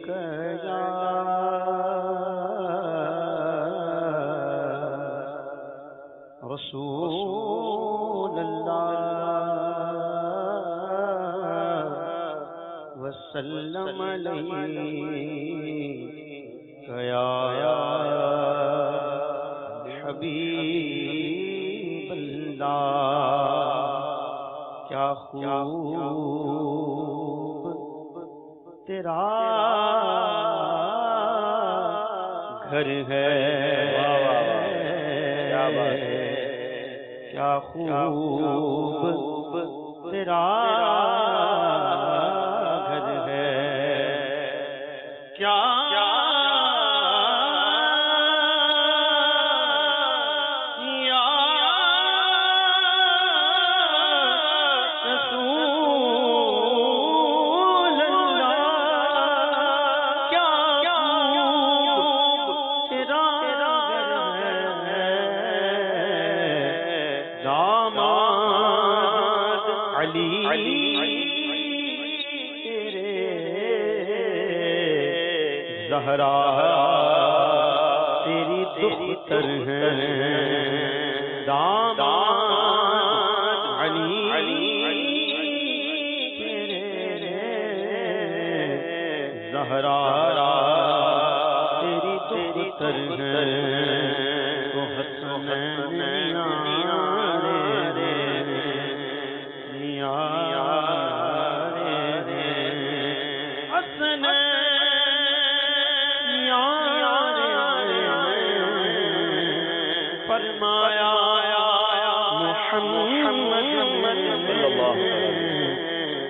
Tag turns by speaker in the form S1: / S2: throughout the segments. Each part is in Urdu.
S1: یا رسول اللہ وسلم علیک یا حبیب اللہ کیا خوب تیرا گھر ہے کیا خوب تیرا گھر ہے کیا زہرا تیری دختر ہے داماد علی تیرے زہرا تیری دختر ہے تو حسنین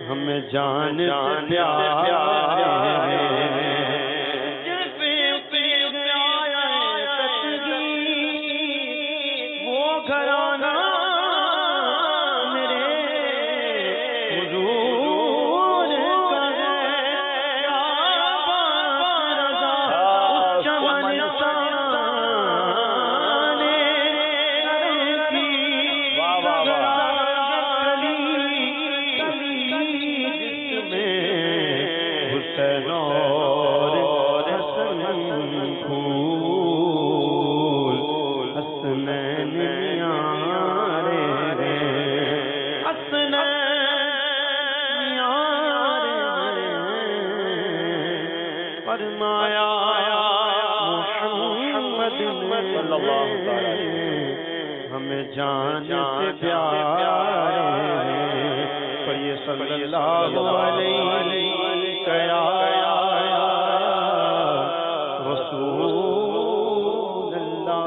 S1: ہمیں جان پیار وہ گھرانہ میرے حضور کا ہے ہمیں جان سے پیار پڑھیے صلی اللہ علیہ یا رسول اللہ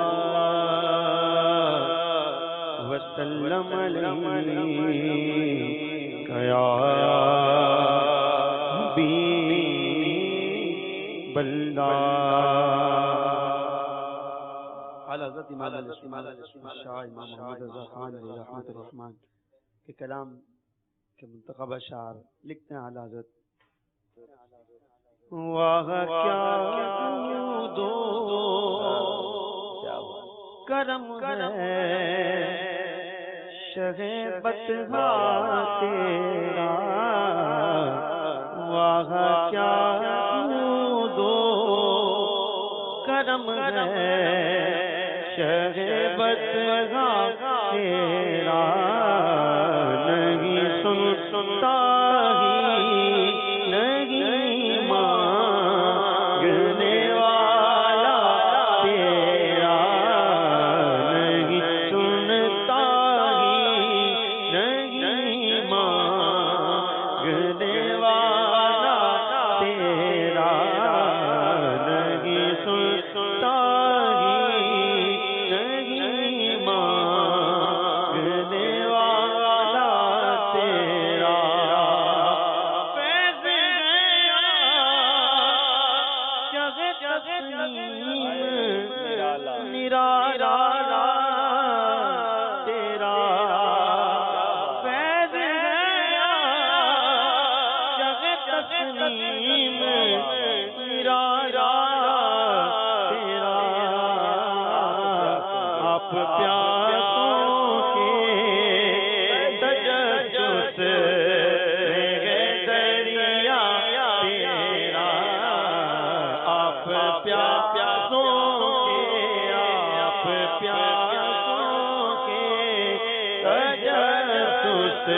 S1: وسلم علیک یا حبیب اللہ حضرت امام شاہ امام محمد رضا خان علیہ رحمت الرحمن کے کلام کے منتخب اشعار لکھتے ہیں اعلیٰ حضرت واہ کیا دو کرم ہے شہ بطحا تیرا واہ کیا دو کرم ہے شہ بطحا تیرا نہیں سنتا ہی نہیں مانگنے والا تیرا نہیں سنتا ہی نہیں مانگنے والا تیرا نہیں سنتا پیاسوں کے آپ پیاسوں کے تجسس